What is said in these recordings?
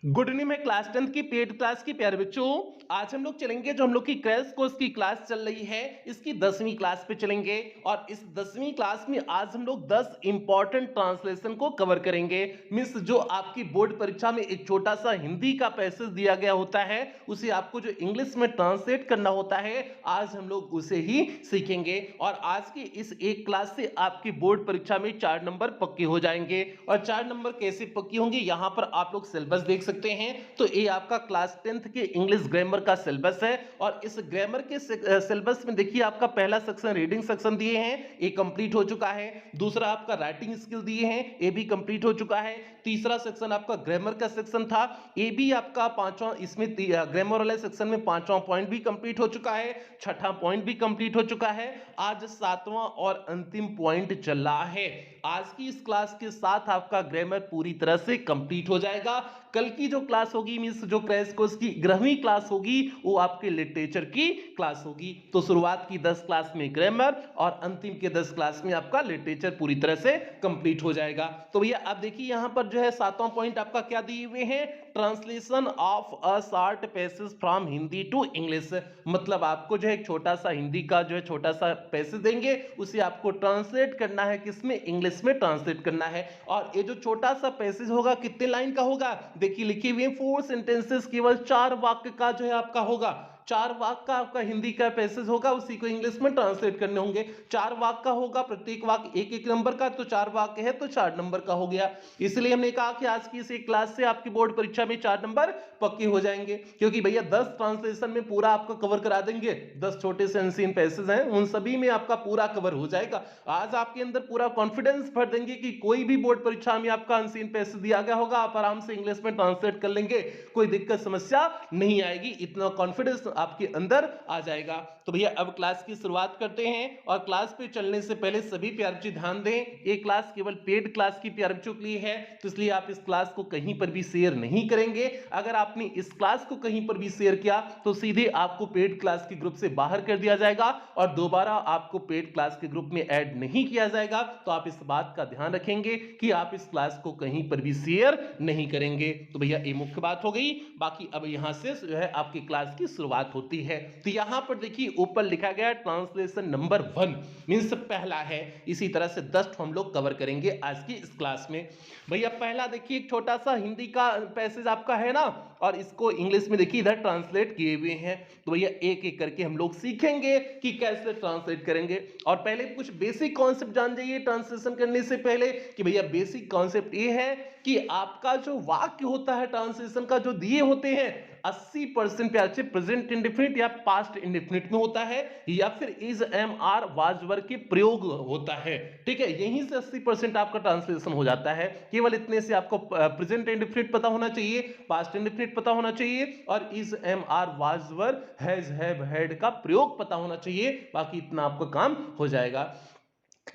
Good evening. मैं class 10th की paid class की प्यारे बच्चों, आज हम लोग चलेंगे जो हम लोग की क्रैश कोर्स की क्लास चल रही है, इसकी 10वीं क्लास पे चलेंगे। और इस 10वीं क्लास में आज हम लोग 10 इंपॉर्टेंट ट्रांसलेशन को कवर करेंगे। मींस जो आपकी बोर्ड परीक्षा में एक छोटा सा हिंदी का पैसेज दिया गया होता है, उसे आपको जो इंग्लिश में ट्रांसलेट करना होता है, आज हम लोग उसे ही सीखेंगे। और आज की इस एक क्लास से आपकी बोर्ड परीक्षा में 4 नंबर पक्के हो जाएंगे। और 4 नंबर कैसे पक्के होंगे, यहां पर आप लोग सिलेबस देख सकते हैं। तो ये आपका क्लास 10th के इंग्लिश ग्रामर का सिलेबस है। और इस ग्रामर के सिलेबस में देखिए, आपका पहला सेक्शन रीडिंग सेक्शन दिए हैं, ये कंप्लीट हो चुका है। दूसरा आपका राइटिंग स्किल दिए हैं, ये भी कंप्लीट हो चुका है। तीसरा सेक्शन आपका ग्रामर का सेक्शन था, ये भी आपका पांचवा, इसमें ग्रामर वाले सेक्शन में पांचवा पॉइंट भी कंप्लीट हो चुका है, छठा पॉइंट भी कंप्लीट हो चुका है। आज सातवां और अंतिम पॉइंट चल रहा है। आज की इस क्लास के साथ आपका ग्रामर पूरी तरह से कंप्लीट हो जाएगा। कल की जो क्लास होगी, मींस जो क्रैश कोर्स की 11वीं क्लास होगी, वो आपके लिटरेचर की क्लास होगी। तो शुरुआत की 10 क्लास में ग्रामर और अंतिम के 10 क्लास में आपका लिटरेचर पूरी तरह से कंप्लीट हो जाएगा। तो भैया अब देखिए, यहां पर जो है सातवां पॉइंट आपका क्या दिए हुए हैं, translation of a short passage from Hindi to English. मतलब आपको जो है एक छोटा सा हिंदी का जो है छोटा सा पैसेज देंगे, उसे आपको ट्रांसलेट करना है, किसमें, इंग्लिश में ट्रांसलेट करना है। और ये जो छोटा सा पैसेज होगा कितने लाइन का होगा, देखिए लिखे हुए 4 सेंटेंसेस, केवल 4 वाक्य का जो है आपका होगा। 4 वाक्य का आपका हिंदी का पैसेज होगा, उसी को इंग्लिश में ट्रांसलेट करने होंगे। 4 वाक्य का होगा, प्रत्येक वाक्य एक एक नंबर का, तो 4 वाक्य है तो 4 नंबर का हो गया। इसलिए हमने कहा कि आज की इस एक क्लास से आपकी बोर्ड परीक्षा में 4 नंबर पक्के हो जाएंगे, क्योंकि भैया 10 ट्रांसलेशन में पूरा आपका कवर करा देंगे। 10 छोटे से अनसीन पैसेज हैं, उन सभी में आपका पूरा कवर हो जाएगा। आज आपके अंदर पूरा कॉन्फिडेंस भर देंगे कि कोई भी बोर्ड परीक्षा में आपका अनसीन पैसेज दिया गया होगा, आप आराम से इंग्लिश में ट्रांसलेट कर लेंगे, कोई दिक्कत समस्या नहीं आएगी। इतना कॉन्फिडेंस आपके अंदर आ जाएगा। तो भैया अब क्लास की शुरुआत करते हैं। और क्लास पे चलने से पहले सभी प्यारे बच्चे ध्यान दें, ये क्लास केवल पेड क्लास की प्यारे बच्चों के लिए है, तो इसलिए आप इस क्लास को कहीं पर भी शेयर नहीं करेंगे। अगर आपने इस क्लास को कहीं पर भी शेयर किया तो सीधे आपको पेड क्लास के ग्रुप से बाहर कर दिया जाएगा और दोबारा आपको पेड क्लास के ग्रुप में ऐड नहीं किया जाएगा। तो आप इस बात का ध्यान रखेंगे कि आप इस क्लास को कहीं पर भी शेयर नहीं करेंगे। तो भैया ये मुख्य बात हो गई। बाकी अब यहां से जो है आपकी क्लास की शुरुआत होती है। तो यहां पर देखिए ऊपर लिखा गया ट्रांसलेशन नंबर 1 मींस पहला है। इसी तरह से 10 हम लोग कवर करेंगे आज की इस क्लास में। भैया पहला देखिए, एक छोटा सा हिंदी का पैसेज आपका है ना, और इसको इंग्लिश में देखिए इधर ट्रांसलेट किए हुए हैं। तो भैया एक एक करके हम लोग सीखेंगे कि कैसे ट्रांसलेट करेंगे। और पहले कुछ बेसिक कॉन्सेप्ट जान जाइए ट्रांसलेशन करने से पहले, कि भैया बेसिक कॉन्सेप्ट ये है कि आपका जो वाक्य होता है ट्रांसलेशन का जो दिए होते हैं, 80% प्यार से प्रेजेंट इंडेफिनिट या पास्ट इंडेफिनिट में होता है, या फिर is am are was were के प्रयोग होता है। ठीक है, यहीं से 80% आपका ट्रांसलेशन हो जाता है। केवल इतने से आपको प्रेजेंट इंडेफिनिट पता होना चाहिए, पास्ट इंडेफिनिट पता होना चाहिए, और is am are was were has have had का प्रयोग पता होना चाहिए। बाकी इतना आपका काम हो जाएगा।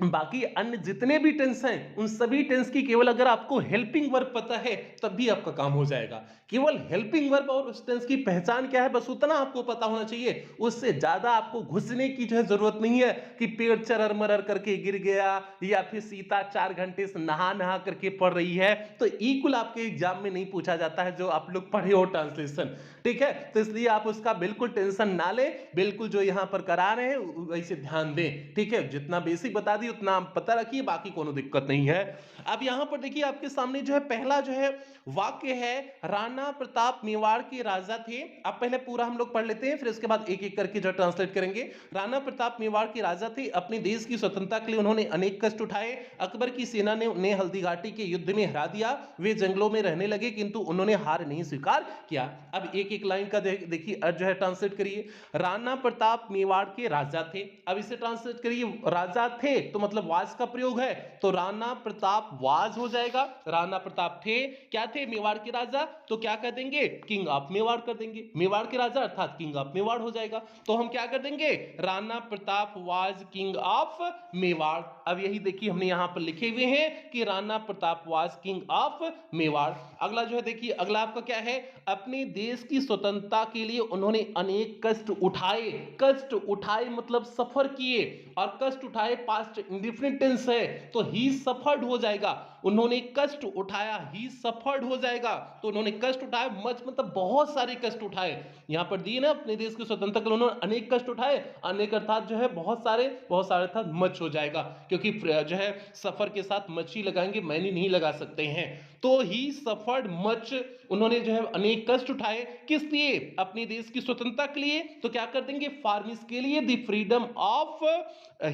बाकी अन्य जितने भी टेंस हैं, उन सभी टेंस की केवल अगर आपको हेल्पिंग वर्ब पता है तब भी आपका काम हो जाएगा। केवल हेल्पिंग वर्ब और उस टेंस की पहचान क्या है, बस उतना आपको पता होना चाहिए। उससे ज्यादा आपको घुसने की जो है जरूरत नहीं है कि पेड़ चरर मरर करके गिर गया, या फिर सीता 4 घंटे से नहा नहा करके पढ़ रही है। तो इक्वल आपके एग्जाम में नहीं पूछा जाता है जो आप लोग पढ़े हो ट्रांसलेशन। ठीक है, तो इसलिए आप उसका बिल्कुल टेंशन ना ले, बिल्कुल जो यहां पर करा रहे हैं वैसे ध्यान दें। ठीक है, जितना बेसिक बता दी उतना पता रखिए, बाकी कोनो दिक्कत नहीं है। अब यहां पर देखिए आपके सामने जो है पहला जो है वाक्य है, राणा प्रताप मेवाड़ के राजा थे। अब पहले पूरा हम लोग पढ़ लेते हैं, फिर इसके बाद एक एक करके जो ट्रांसलेट करेंगे। राणा प्रताप मेवाड़ के राजा थे, अपने देश की स्वतंत्रता के लिए उन्होंने अनेक कष्ट उठाए। अकबर की सेना ने उन्हें हल्दीघाटी के युद्ध में हरा दिया। वे जंगलों में रहने लगे, किंतु उन्होंने हार नहीं स्वीकार किया। अब एक एक लाइन का देखिए जो है ट्रांसलेट करिए। राणा प्रताप मेवाड़ के राजा थे, अब इसे ट्रांसलेट करिए। राजा थे तो मतलब वाज का प्रयोग है, तो राणा प्रताप वाज हो जाएगा। राणा प्रताप थे, क्या थे, मेवाड़ के राजा, तो क्या कर देंगे, किंग ऑफ मेवाड़ कर देंगे। मेवाड़ के राजा अर्थात किंग ऑफ मेवाड़ हो जाएगा। तो हम क्या कर देंगे, Rana Pratap was king of Mewar. अब यही देखिए हमने यहां पर लिखे हुए हैं कि Rana Pratap was king of Mewar. अगला जो है देखिए, अगला आपका क्या है, अपने देश की स्वतंत्रता के लिए उन्होंने अनेक कष्ट उठाए। कष्ट उठाए मतलब सफर किए, और कष्ट उठाए पास्ट इंडेफिनिट टेंस है, तो ही सफर्ड हो जाएगा। उन्होंने कष्ट उठाया, ही सफर्ड हो जाएगा, तो उन्होंने कष्ट उठाया, मच मतलब बहुत सारे कष्ट उठाए। यहां पर दिए ना अपने देश की स्वतंत्रता के लिए उन्होंने अनेक कष्ट उठाए, अनेक अर्थात जो है बहुत सारे अर्थात मच हो जाएगा, क्योंकि जो है सफर के साथ मच ही लगाएंगे, मैनी नहीं लगा सकते हैं। तो ही सफर्ड मच, उन्होंने जो है अनेक कष्ट उठाए, किस लिए? अपने देश की स्वतंत्रता के लिए। तो क्या कर देंगे? फार्मिस के लिए, the freedom of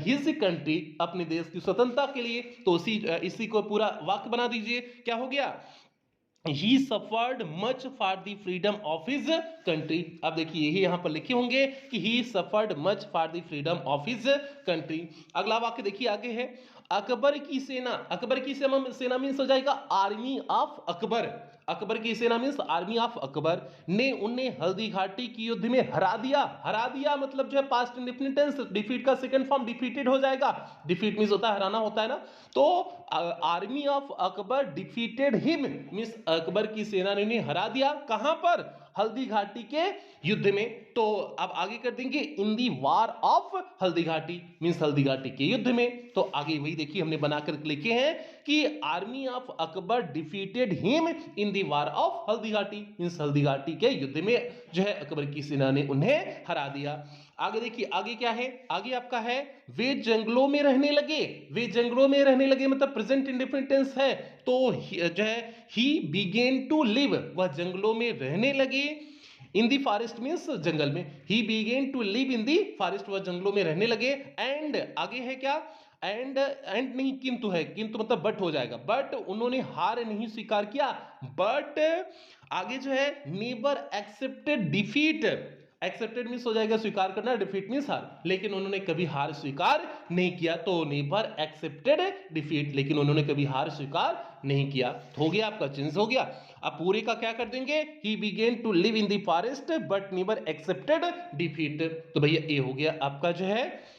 his country, अपने देश की स्वतंत्रता के लिए। तो इसी को पूरा वाक्य बना दीजिए, क्या हो गया? He suffered much for the freedom of his country। अब देखिए यही यहां पर लिखे होंगे कि he suffered much for the freedom of his country। अगला वाक्य देखिए आगे है, अकबर की सेना, अकबर की सेना मीन्स हो जाएगा आर्मी ऑफ अकबर, अकबर की सेना मीन्स आर्मी ऑफ अकबर ने उन्हें हल्दी घाटी की युद्ध में हरा दिया। हरा दिया मतलब जो है पास्ट इंडेफिनिट टेंस, डिफीट का सेकंड फॉर्म डिफीटेड हो जाएगा, डिफीट मीन्स होता है हराना होता है ना। तो army of Akbar defeated him means Akbar की सेना ने उन्हें हरा दिया, कहां पर? हल्दी घाटी के युद्ध में। तो अब आगे कर देंगे इन दी वार ऑफ हल्दी घाटी मीन्स हल्दी घाटी के युद्ध में। तो आगे वही देखिए हमने बनाकर लिखे हैं कि army of Akbar defeated him in the war of Haldi Ghati means Haldi Ghati के युद्ध में जो है अकबर की सेना ने उन्हें हरा दिया। आगे देखिए आगे क्या है, आगे आपका है वे जंगलों में रहने लगे, वे जंगलों में रहने लगे मतलब प्रेजेंट इंडेफिनिट टेंस है। तो जो है ही बिगेन टू लिव, वह जंगलों में रहने लगे, इन दी फॉरेस्ट मीन्स जंगल में, he began to live in the forest, वह जंगलों में रहने लगे। एंड आगे है क्या? एंड नहीं किंतु है, किंतु मतलब बट हो जाएगा, बट उन्होंने हार नहीं स्वीकार किया, बट आगे जो है never accepted defeat, accepted means हो जाएगा स्वीकार करना, डिफीट मीन्स हार, लेकिन उन्होंने कभी हार स्वीकार नहीं किया। तो नेवर एक्सेप्टेड डिफीट, लेकिन उन्होंने कभी हार स्वीकार नहीं किया। हो गया आपका चेंज हो गया। अब पूरे का क्या कर देंगे? He began to live in the forest but never accepted defeat. तो भैया ये हो गया आपका जो है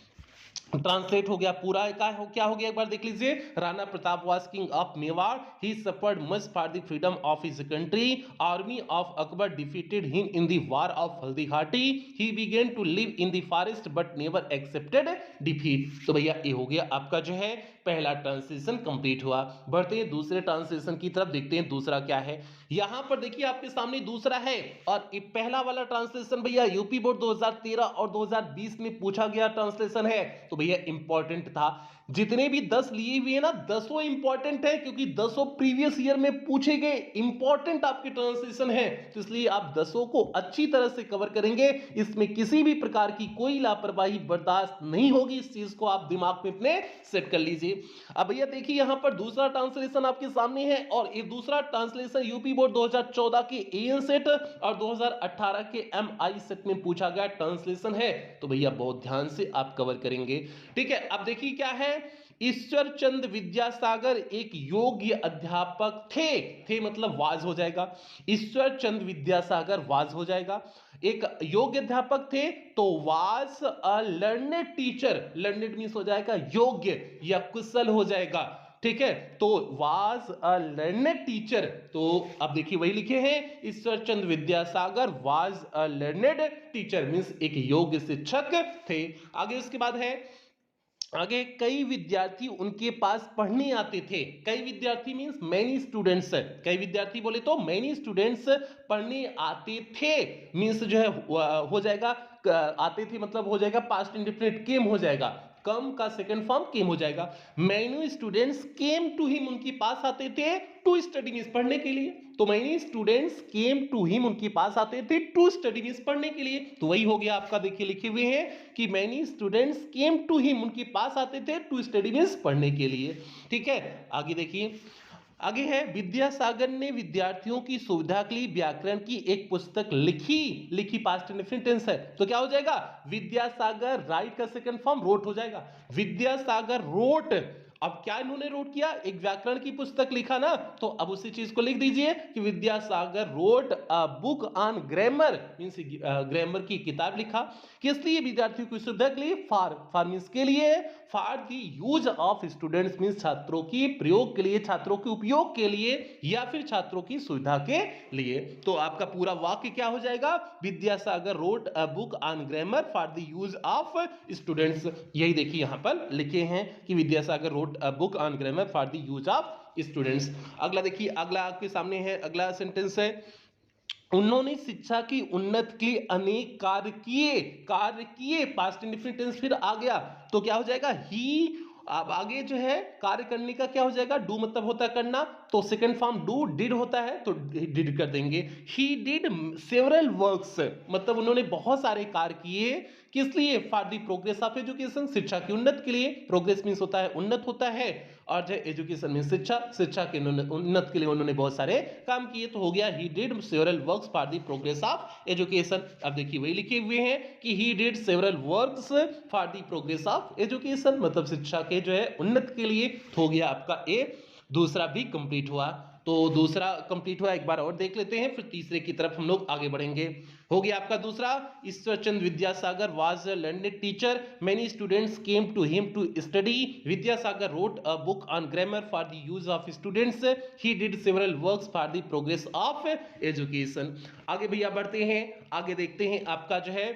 ट्रांसलेट हो गया पूरा। क्या हो गया एक बार देख लीजिए, Rana Pratap was king of Mewar, he suffered much for the freedom of his country, army of Akbar defeated him in the war of Haldighati, he began to live in the forest but never accepted defeat. तो भैया ये हो गया आपका जो है पहला translation complete हुआ। बढ़ते हैं दूसरे ट्रांसलेशन की तरफ, देखते हैं दूसरा क्या है। यहां पर देखिए आपके सामने दूसरा है, और ये पहला वाला ट्रांसलेशन भैया यूपी बोर्ड 2013 और 2020 में पूछा गया ट्रांसलेशन है, तो भैया इंपॉर्टेंट था। जितने भी 10 लिए हुए हैं ना, 10 इंपॉर्टेंट है, क्योंकि 10 प्रीवियस ईयर में पूछे गए इंपॉर्टेंट आपके ट्रांसलेशन है, तो इसलिए आप 10 को अच्छी तरह से कवर करेंगे। इसमें किसी भी प्रकार की कोई लापरवाही बर्दाश्त नहीं होगी, इस चीज को आप दिमाग में अपने सेट कर लीजिए। अब भैया देखिए यहां पर दूसरा ट्रांसलेशन आपके सामने है, और ये दूसरा ट्रांसलेशन यूपी बोर्ड 2014 के एएन सेट और 2018 के एमआई सेट में पूछा गया ट्रांसलेशन है, तो भैया बहुत ध्यान से आप कवर करेंगे। ठीक है, अब देखिए क्या है। ईश्वर चंद विद्यासागर एक योग्य अध्यापक थे मतलब वाज हो जाएगा, ईश्वर चंद विद्यासागर वाज हो जाएगा, एक योग्य अध्यापक थे, तो was a learned teacher, learned means हो जाएगा योग्य या कुशल हो जाएगा। ठीक है, तो वाज अ लर्नेड टीचर, तो अब देखिए वही लिखे हैं, Ishwar Chand Vidyasagar was a learned teacher means एक योग्य शिक्षक थे। आगे उसके बाद है, आगे कई विद्यार्थी उनके पास पढ़ने आते थे, कई विद्यार्थी मींस मेनी स्टूडेंट्स, कई विद्यार्थी बोले तो मेनी स्टूडेंट्स पढ़ने आते थे मींस जो है हो जाएगा आते थे मतलब हो जाएगा पास्ट इंडेफिनिट केम हो जाएगा, कम का सेकंड फॉर्म केम हो जाएगा। Many students came to him, उनके पास आते थे टू स्टडी मींस पढ़ने के लिए, तो many students came to him, उनके पास आते थे टू स्टडी मींस पढ़ने के लिए। तो वही हो गया आपका, देखिए लिखे हुए हैं कि many students came to him, उनके पास आते थे टू स्टडी मींस पढ़ने के लिए। ठीक है, आगे देखिए, आगे है विद्यासागर ने विद्यार्थियों की सुविधा के लिए व्याकरण की एक पुस्तक लिखी पास्ट इंडेफिनिट टेंस है, तो क्या हो जाएगा? विद्यासागर राइट का सेकंड फॉर्म रोट हो जाएगा, विद्यासागर रोट। अब क्या इन्होंने रोट किया? एक व्याकरण की पुस्तक लिखा ना, तो अब उसी चीज को लिख दीजिए कि Vidyasagar wrote a book on grammar means grammar की किताब लिखा, किस लिए? विद्यार्थियों की सुविधा के लिए, फॉर मींस के लिए, for the use of students means छात्रों की प्रयोग के लिए, छात्रों के उपयोग के लिए, या फिर छात्रों की सुविधा के लिए। तो आपका पूरा वाक्य क्या हो जाएगा? Vidyasagar wrote a book on grammar for the use of students. यही देखिए यहां पर लिखे हैं कि Vidyasagar wrote a book on grammar for the use of students. अगला देखिए, अगला आपके सामने है, अगला सेंटेंस है, उन्होंने शिक्षा की उन्नति के लिए अनेक कार्य किए, पास्ट इंडेफिनिट टेंस फिर आ गया तो क्या हो जाएगा, ही। अब आगे जो है कार्य करने का क्या हो जाएगा, डू मतलब होता है करना, तो सेकंड फॉर्म डू, डिड होता है तो डिड कर देंगे। ही डिड सेवरल वर्क्स, मतलब उन्होंने बहुत सारे कार्य किए, किस लिए, for the progress of education, शिक्षा की उन्नति के लिए। प्रोग्रेस मींस होता है उन्नत होता है, और जो एजुकेशन में शिक्षा के उन्नति के लिए उन्होंने बहुत सारे काम किए, तो हो गया ही did several works for the progress of education. अब देखिए वही लिखे हुए हैं कि ही did several works for the progress of education, मतलब शिक्षा के जो है उन्नति के लिए, तो हो गया आपका ए। दूसरा भी कंप्लीट हुआ, तो दूसरा कंप्लीट हुआ, एक बार और देख लेते हैं, फिर तीसरे की तरफ हम लोग आगे बढ़ेंगे। हो गया आपका दूसरा, Ishwarchand Vidyasagar was a learned teacher, many students came to him to study, Vidyasagar wrote a book on grammar for the use of students, he did several works for the progress of education. आगे भैया बढ़ते हैं, आगे देखते हैं आपका जो है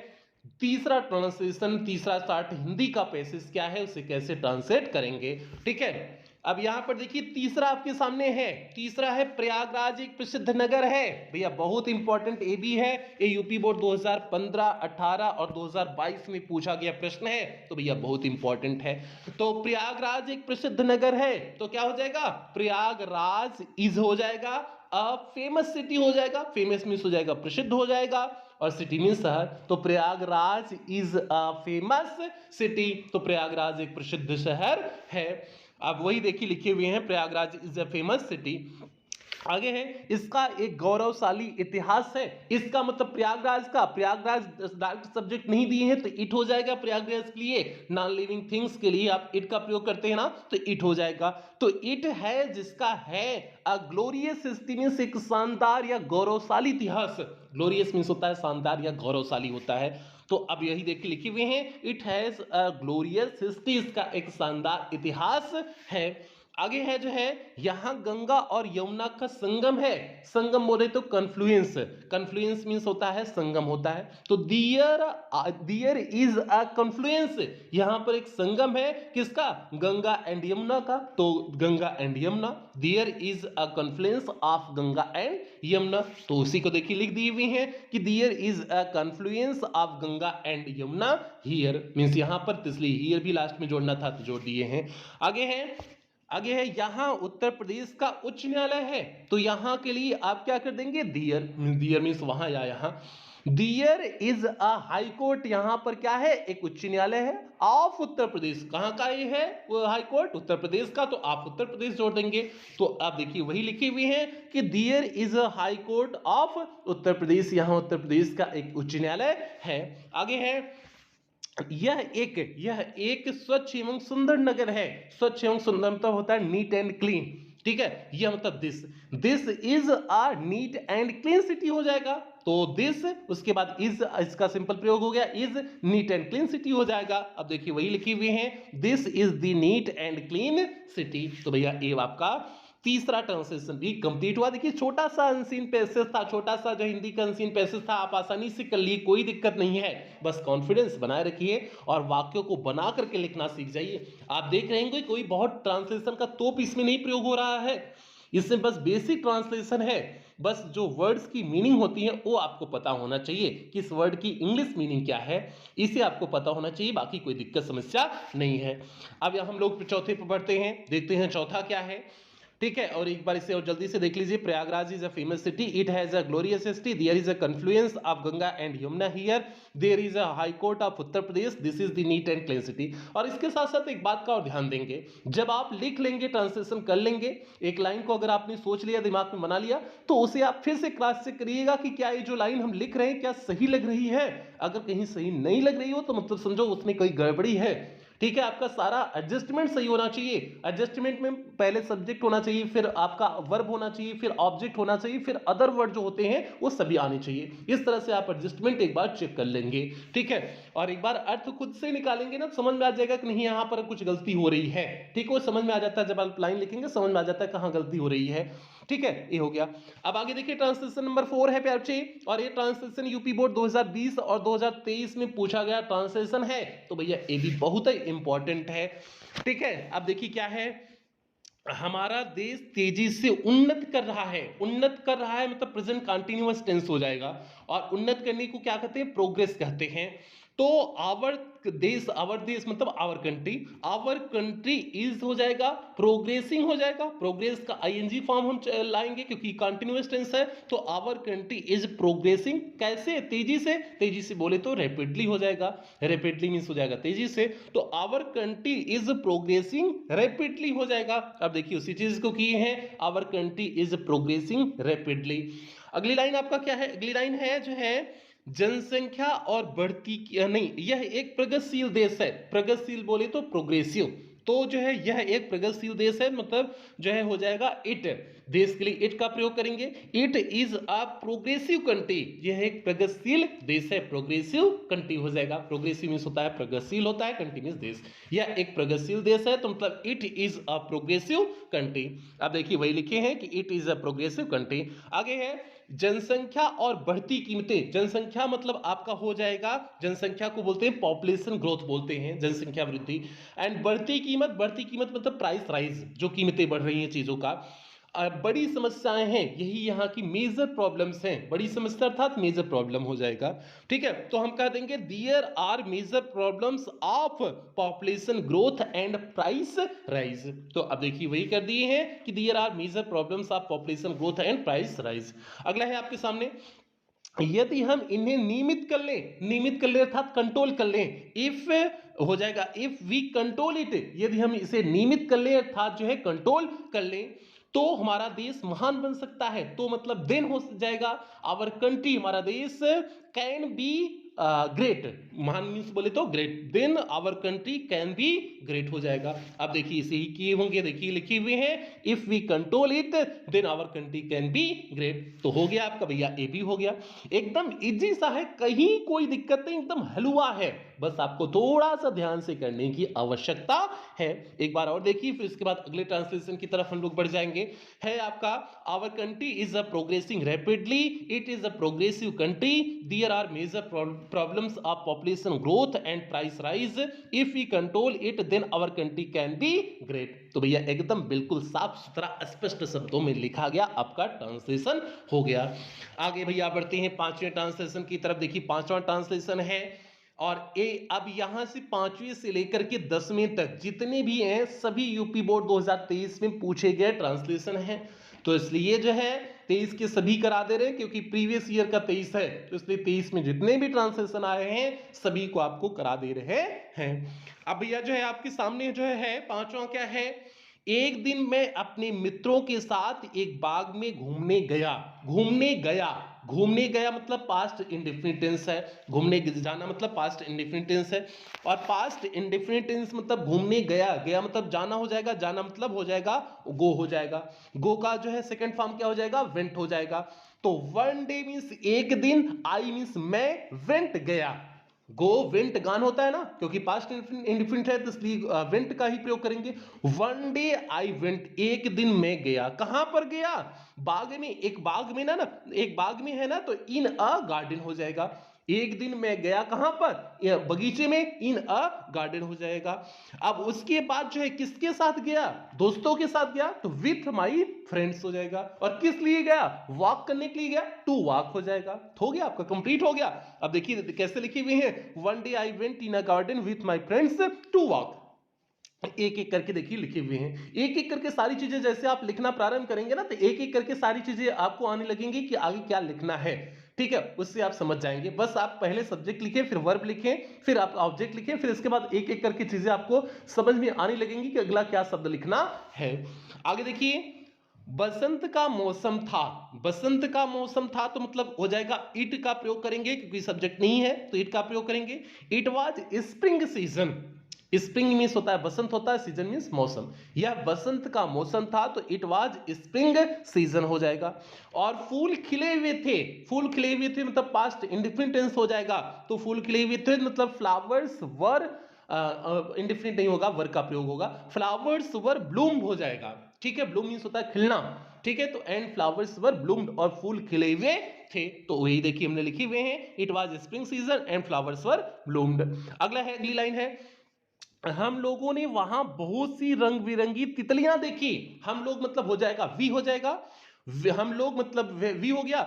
तीसरा ट्रांसलेशन, तीसरा स्टार्ट हिंदी का पैसेज क्या है, उसे कैसे ट्रांसलेट करेंगे, ठीक है। अब यहां पर देखिए तीसरा आपके सामने है, तीसरा है प्रयागराज एक प्रसिद्ध नगर है, भैया बहुत इंपॉर्टेंट ये भी है, ये यूपी बोर्ड 2015, 18 और 2022 में पूछा गया प्रश्न है, तो भैया बहुत इंपॉर्टेंट है। तो प्रयागराज एक प्रसिद्ध नगर है, तो क्या हो जाएगा, प्रयागराज इज हो जाएगा, अ फेमस सिटी हो जाएगा, फेमस मींस हो जाएगा प्रसिद्ध हो जाएगा, और सिटी मींस शहर, तो Prayagraj is a famous city, तो प्रयागराज एक प्रसिद्ध शहर है। अब वही देखिए लिखे हुए हैं, Prayagraj is a famous city. आगे है, इसका एक गौरवशाली इतिहास है, इसका मतलब प्रयागराज डायरेक्ट सब्जेक्ट नहीं दिए हैं तो इट हो जाएगा प्रयागराज के लिए, नॉन लिविंग थिंग्स के लिए आप इट का प्रयोग करते हैं ना, तो इट हो जाएगा। तो इट है जिसका है, अ ग्लोरियस हिस्ट्री मींस एक शानदार या गौरवशाली इतिहास, ग्लोरियस मींस होता है शानदार या गौरवशाली होता है, तो अब यही देखिए लिखे हुए हैं, it has a glorious history, इसका एक शानदार इतिहास है। आगे है जो है, यहां गंगा और यमुना का संगम है, संगम बोले तो कन्फ्लुएंस, कन्फ्लुएंस मींस होता है संगम होता है, तो दियर इज अ कन्फ्लुएंस, यहां पर एक संगम है, किसका, गंगा एंड यमुना का, तो Ganga and Yamuna, their is a confluence of Ganga and Yamuna, तो उसी को देखिए लिख दिए हुए हैं कि there is a confluence of Ganga and Yamuna here, means यहां पर, इसलिए हियर भी लास्ट में जोड़ना था तो जोड़ दिए हैं। आगे है यहां उत्तर प्रदेश का उच्च न्यायालय है, तो यहां के लिए आप क्या कर देंगे, दियर मींस वहां या यहां, दियर इज अ हाई कोर्ट, यहां पर क्या है, एक उच्च न्यायालय है, ऑफ उत्तर प्रदेश, कहां का ये है, वो हाई कोर्ट उत्तर प्रदेश का, तो आप उत्तर प्रदेश जोड़ देंगे, तो आप देखिए वही लिखे हुए हैं कि there is a high court of Uttar Pradesh, यहां उत्तर प्रदेश का एक उच्च न्यायालय है। आगे है, यह एक स्वच्छ एवं सुंदर नगर है, स्वच्छ एवं सुंदर मतलब होता है नीट एंड क्लीन, ठीक है, यह मतलब this is a neat and clean city हो जाएगा, तो दिस उसके बाद इज, इसका सिंपल प्रयोग हो गया, is NEET and clean city हो जाएगा। अब देखिए वही लिखी हुई है, this is the neat and clean city, तो भैया ये आपका तीसरा ट्रांसलेशन भी कंप्लीट हुआ। देखिए छोटा सा अनसीन पैसेज था, छोटा सा जो हिंदी का अनसीन पैसेज था, आप आसानी से कर लिए, कोई दिक्कत नहीं है, बस कॉन्फिडेंस बनाए रखिए और वाक्यों को बना करके लिखना सीख जाइए। आप देख रहे हैं कोई बहुत ट्रांसलेशन का तोप इसमें नहीं प्रयोग हो रहा है, इसमें बस बेसिक ट्रांसलेशन है, बस जो वर्ड्स की मीनिंग होती है वो आपको पता होना चाहिए, किस वर्ड की इंग्लिश मीनिंग क्या है इसे आपको पता होना चाहिए, बाकी कोई दिक्कत समस्या नहीं है। अब यहाँ हम लोग चौथे पर बढ़ते हैं, देखते हैं चौथा क्या है, ठीक है, और एक बार इसे और जल्दी से देख लीजिए, Prayagraj is a famous city, it has a glorious history, there is a confluence of Ganga and Yamuna here, there is a high court of Uttar Pradesh, this is the neat and clean city. और इसके साथ साथ एक बात का और ध्यान देंगे, जब आप लिख लेंगे, ट्रांसलेशन कर लेंगे, एक लाइन को अगर आपने सोच लिया, दिमाग में बना लिया, तो उसे आप फिर से क्रॉस चेक करिएगा कि क्या ये जो लाइन हम लिख रहे हैं क्या सही लग रही है, अगर कहीं सही नहीं लग रही हो तो मतलब समझो उसमें कोई गड़बड़ी है, ठीक है, आपका सारा एडजस्टमेंट सही होना चाहिए, एडजस्टमेंट में पहले सब्जेक्ट होना चाहिए, फिर आपका वर्ब होना चाहिए, फिर ऑब्जेक्ट होना चाहिए, फिर अदर वर्ड जो होते हैं वो सभी आने चाहिए, इस तरह से आप एडजस्टमेंट एक बार चेक कर लेंगे, ठीक है, और एक बार अर्थ खुद से निकालेंगे ना, समझ में आ जाएगा कि नहीं यहाँ पर कुछ गलती हो रही है, ठीक है, वो समझ में आ जाता है, जब आप लाइन लिखेंगे समझ में आ जाता है कहाँ गलती हो रही है, ठीक है, ये हो गया। अब आगे देखिए ट्रांसलेशन नंबर 4 है प्यार बच्चे, और ये ट्रांसलेशन यूपी बोर्ड 2020 और 2023 में पूछा गया ट्रांसलेशन है, तो भैया ये भी बहुत ही इंपॉर्टेंट है, ठीक है। अब देखिए क्या है, हमारा देश तेजी से उन्नत कर रहा है। उन्नत कर रहा है मतलब प्रेजेंट कंटिन्यूअस टेंस हो जाएगा, और उन्नत करने को क्या कहते हैं, प्रोग्रेस कहते हैं। तो आवर देश मतलब आवर कंट्री इज हो जाएगा, प्रोग्रेसिंग हो जाएगा, प्रोग्रेस का आईएनजी फॉर्म हम लाएंगे क्योंकि कंटिन्यूअस टेंस है। तो आवर कंट्री इज प्रोग्रेसिंग, कैसे, तेजी से बोले तो रैपिडली हो जाएगा, रैपिडली मींस हो जाएगा तेजी से। तो our country is progressing rapidly हो जाएगा। अब देखिए उसी चीज को किए हैं, our country is progressing rapidly. अगली लाइन आपका क्या है, अगली लाइन है जो है जनसंख्या और बढ़ती नहीं, यह एक प्रगतिशील देश है, प्रगतिशील बोले तो प्रोग्रेसिव, तो जो है यह एक प्रगतिशील देश है, मतलब जो है हो जाएगा इट, देश के लिए इट का प्रयोग करेंगे। It is a progressive country, यह एक प्रगतिशील देश है, प्रोग्रेसिव कंट्री हो जाएगा। प्रोग्रेसिव मींस होता है प्रगतिशील होता है, कंट्री मींस देश, यह एक प्रगतिशील देश है, तो मतलब it is a progressive country. अब देखिए वही लिखे हैं कि it is a progressive country. आगे है जनसंख्या और बढ़ती कीमतें। जनसंख्या मतलब आपका हो जाएगा, जनसंख्या को बोलते हैं पॉपुलेशन ग्रोथ बोलते हैं, जनसंख्या वृद्धि। एंड बढ़ती कीमत मतलब प्राइस राइज, जो कीमतें बढ़ रही हैं चीजों का। बड़ी समस्याएं हैं, यही यहाँ की मेजर प्रॉब्लम्स हैं, बड़ी समस्या अर्थात मेजर प्रॉब्लम हो जाएगा। ठीक है, तो हम कह देंगे there are major problems of population growth and price rise. तो अब देखिए वही कर दिए हैं कि there are major problems of population growth and price rise. अगला है आपके सामने, यदि हम इन्हें नियमित कर लें अर्थात कंट्रोल कर लें, इफ हो जाएगा इफ वी कंट्रोल इट, यदि हम इसे नियमित कर लें अर्थात जो है कंट्रोल कर लें, तो हमारा देश महान बन सकता है। तो मतलब देन हो जाएगा आवर कंट्री, हमारा देश कैन बी ग्रेट, महान मीन्स बोले तो great, then our country can be great हो जाएगा। अब देखिए इसे ही किए होंगे, देखिए लिखे हुए हैं if we control it then our country can be great, तो हो गया आपका भैया ए भी हो गया। एकदम इजी सा है, कहीं कोई दिक्कत नहीं, एकदम हलवा है, बस आपको थोड़ा सा ध्यान से करने की आवश्यकता है। एक बार और देखिए, फिर इसके बाद अगले ट्रांसलेशन की तरफ हम लोग बढ़ जाएंगे। है आपका our country is a progressing rapidly, it is a progressive country, there are major problems of population growth and price rise, if we control it then our country can be great. तो भैया एकदम बिल्कुल साफ सुथरा स्पष्ट शब्दों में लिखा गया, आपका ट्रांसलेशन हो गया। आगे भैया बढ़ते हैं पांचवें ट्रांसलेशन की तरफ। देखिए पांचवा ट्रांसलेशन है, और अब यहां से पांचवें से लेकर के 10वें तक जितने भी हैं सभी यूपी बोर्ड 2023 में पूछे गए ट्रांसलेशन हैं, तो इसलिए जो है 23 के सभी करा दे रहे हैं, क्योंकि प्रीवियस ईयर का 23 है, तो इसलिए 23 में जितने भी ट्रांसलेशन आए हैं सभी को आपको करा दे रहे हैं। अब भैया जो है आपके सामने जो है पांचवा क्या है, एक दिन मैं अपने मित्रों के साथ एक बाग में घूमने गया मतलब पास्ट इंडेफिनिट टेंस है, घूमने जाना मतलब पास्ट इंडेफिनिट टेंस है, और पास्ट इंडेफिनिट टेंस मतलब घूमने गया मतलब जाना हो जाएगा, जाना मतलब हो जाएगा गो हो जाएगा, गो का जो है सेकंड फॉर्म क्या हो जाएगा, वेंट हो जाएगा। तो वन डे मींस एक दिन, आई मींस मैं, वेंट गया, गो वेंट गान होता है ना, क्योंकि पास्ट इंडिफिनिट है तो इसलिए वेंट का ही प्रयोग करेंगे। वन डे आई वेंट, एक दिन मैं गया, कहां पर गया, बाग में, एक बाग में ना एक बाग में है ना, तो इन अ गार्डन हो जाएगा, एक दिन मैं गया कहां पर, बगीचे में, इन अ गार्डन हो जाएगा। अब उसके बाद जो है किसके साथ गया, दोस्तों के साथ गया, तो विथ माई फ्रेंड्स हो जाएगा, और किस लिए गया, वॉक करने के लिए गया, टू वॉक हो जाएगा, तो हो गया आपका कंप्लीट हो गया। अब देखिए कैसे लिखे हुए हैं, one day I went in a garden with my friends to walk, एक एक करके देखिए लिखे हुए हैं, एक एक करके सारी चीजें जैसे आप लिखना प्रारंभ करेंगे ना, तो एक एक करके सारी चीजें आपको आने लगेंगी कि आगे क्या लिखना है। ठीक है, उससे आप समझ जाएंगे, बस आप पहले सब्जेक्ट लिखें, फिर वर्ब लिखें, फिर आप ऑब्जेक्ट लिखें, फिर इसके बाद एक एक करके चीजें आपको समझ में आने लगेंगी कि अगला क्या शब्द लिखना है। आगे देखिए, बसंत का मौसम था, बसंत का मौसम था तो मतलब हो जाएगा इट का प्रयोग करेंगे, क्योंकि सब्जेक्ट नहीं है तो इट का प्रयोग करेंगे। It was spring season, spring means होता है बसंत होता है, सीजन मीन्स मौसम, यह बसंत का मौसम था, तो इट वाज स्प्रिंग सीजन हो जाएगा। और फूल खिले हुए थे, फूल खिले हुए थे मतलब पास्ट इंडिफिनिट टेंस हो जाएगा, तो फूल खिले हुए थे मतलब फ्लावर्स वर, इंडिफिनिट नहीं होगा, वर का प्रयोग होगा, फ्लावर्स वर ब्लूम हो जाएगा। ठीक है, ब्लूम मीन्स होता है खिलना, ठीक है, तो एंड फ्लावर्स वर ब्लूम्ड, और फूल खिले हुए थे, तो वही देखिए हमने लिखे हुए हैं, it was spring season and flowers were bloomed. अगला है, अगली लाइन है, हम लोगों ने वहां बहुत सी रंग बिरंगी तितलियां देखी। हम लोग मतलब हो जाएगा वी हो जाएगा, हम लोग मतलब वी हो गया।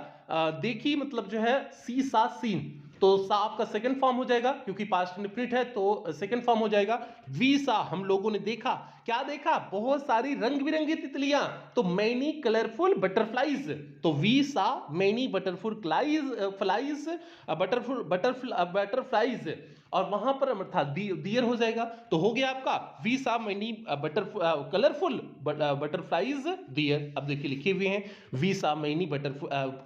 देखी मतलब जो है सी सा सीन, तो सा आपका सेकंड फॉर्म हो जाएगा क्योंकि पास्ट इंडेफिनिट है तो सेकंड फॉर्म हो जाएगा। वी सा हम लोगों ने देखा, क्या देखा? बहुत सारी रंग बिरंगी तितलियां, तो मैनी कलरफुल बटरफ्लाइज। तो we saw many butterful flies, butterflies, और वहां पर था डियर हो जाएगा। तो हो गया आपका we saw many colourful butterflies dear. अब देखिए लिखे हुए हैं we saw many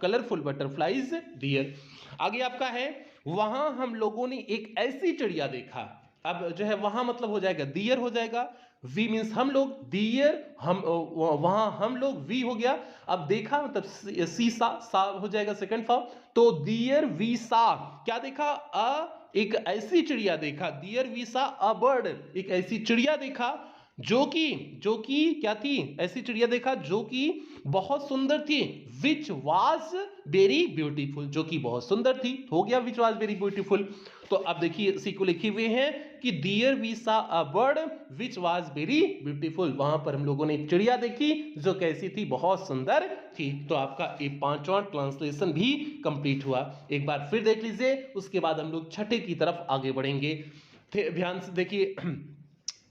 colourful butterflies dear. आगे आपका है वहां हम लोगों ने एक ऐसी चिड़िया देखा। अब जो है वहां मतलब हो जाएगा डियर हो जाएगा, वी मीन्स हम लोग, डियर हम, वहां हम लोग, वी हो गया। अब देखा मतलब सी सा हो जाएगा सेकंड फॉर्म। तो डियर वी सा क्या देखा? एक ऐसी चिड़िया देखा, dear we saw a bird, एक ऐसी चिड़िया देखा जो कि क्या थी? ऐसी चिड़िया देखा जो कि बहुत सुंदर थी, विच वाज वेरी ब्यूटीफुल, जो कि बहुत सुंदर थी। हो गया विच वाज वेरी ब्यूटीफुल। तो अब देखिए इसी को लिखे हुए हैं कि dear we saw a bird which was very beautiful, वहां पर हम लोगों ने एक चिड़िया देखी जो कैसी थी? बहुत सुंदर थी। तो आपका ये पांचवा ट्रांसलेशन भी कंप्लीट हुआ। एक बार फिर देख लीजिए, उसके बाद हम लोग छठे की तरफ आगे बढ़ेंगे। ध्यान से देखिए।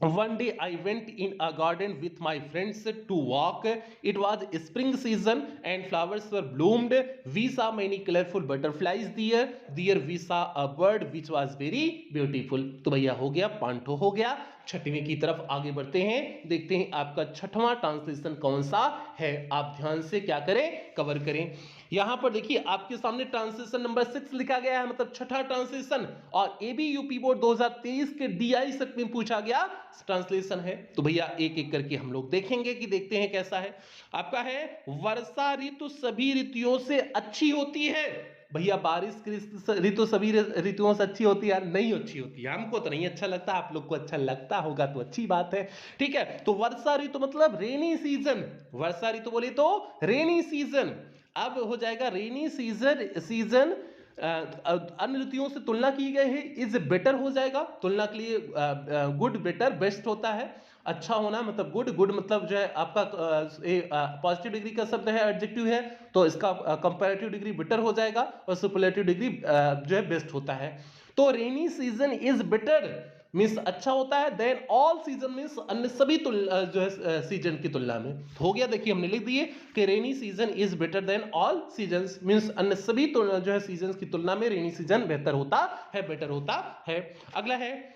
One day I went in a garden with my friends to walk. It was spring season and flowers were bloomed. We saw many colorful butterflies there. There we saw a bird which was very beautiful. तो भैया हो गया, पांठो हो गया। छठवीं की तरफ आगे बढ़ते हैं, देखते हैं आपका छठवां ट्रांसलेशन कौन सा है। आप ध्यान से क्या करें? कवर करें। यहां पर देखिए आपके सामने ट्रांसलेशन नंबर 6 लिखा गया है, मतलब छठा ट्रांसलेशन, और एबीयूपी बोर्ड 2023 के डीआई सेट में पूछा गया ट्रांसलेशन है। तो भैया एक एक करके हम लोग देखेंगे कि देखते हैं कैसा है। आपका है वर्षा ऋतु सभी ऋतुओं से अच्छी होती है। भैया बारिश की ऋतु सभी ऋतुओं से अच्छी होती है? नहीं अच्छी होती है, हमको तो नहीं अच्छा लगता, आप लोग को अच्छा लगता होगा तो अच्छी बात है। ठीक है, तो वर्षा ऋतु मतलब रेनी सीजन, वर्षा ऋतु बोले तो रेनी सीजन। अब हो जाएगा रेनी सीजन अन्य ऋतुओं से तुलना की गई है, इज बेटर हो जाएगा, तुलना के लिए गुड बेटर बेस्ट होता है। अच्छा होना मतलब गुड, गुड मतलब जो है आपका पॉजिटिव डिग्री का शब्द है, एडजेक्टिव है, तो इसका कंपैरेटिव डिग्री बेटर हो जाएगा और सुपरलेटिव डिग्री जो है बेस्ट होता है। तो rainy season is better means अच्छा होता है, देन ऑल सीजन मीन्स अन्य सभी जो है सीजन की तुलना में। हो गया, देखिए हमने लिख दिए कि rainy season is better than all seasons means अन्य सभी जो है सीजन्स की तुलना में रेनी सीजन बेहतर होता है, बेटर होता है। अगला है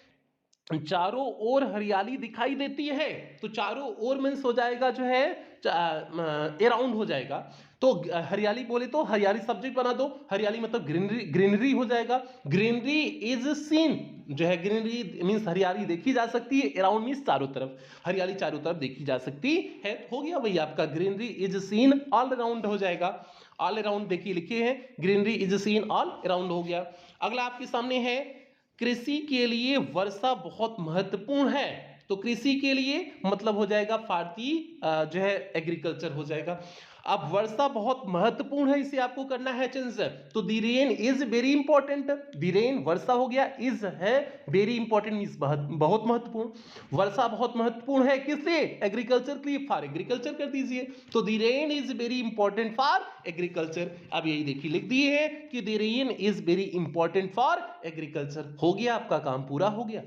चारों ओर हरियाली दिखाई देती है। तो चारों ओर मीन्स हो जाएगा जो है अराउंड हो जाएगा। तो हरियाली बोले तो हरियाली सब्जेक्ट बना दो, हरियाली मतलब ग्रीनरी, ग्रीनरी हो जाएगा। ग्रीनरी इज सीन, जो है ग्रीनरी मीन्स हरियाली देखी जा सकती है, अराउंड मीन्स चारों तरफ, हरियाली चारों तरफ देखी जा सकती है। हो गया भैया आपका greenery is seen all around हो जाएगा। ऑल अराउंड देखिए लिखे हैं, greenery is seen all around हो गया। अगला आपके सामने है कृषि के लिए वर्षा बहुत महत्वपूर्ण है। तो कृषि के लिए मतलब हो जाएगा फारती जो है एग्रीकल्चर हो जाएगा। अब वर्षा बहुत महत्वपूर्ण है, इसे आपको करना है चेंज। तो the rain is very important, the rain वर्षा हो गया, इज है वेरी इंपॉर्टेंट मींस बहुत महत्वपूर्ण। वर्षा बहुत महत्वपूर्ण है किस लिए? एग्रीकल्चर के लिए, फॉर एग्रीकल्चर कर दीजिए। तो the rain is very important for agriculture. अब यही देखिए लिख दिए है कि the rain is very important for agriculture. हो गया, आपका काम पूरा हो गया।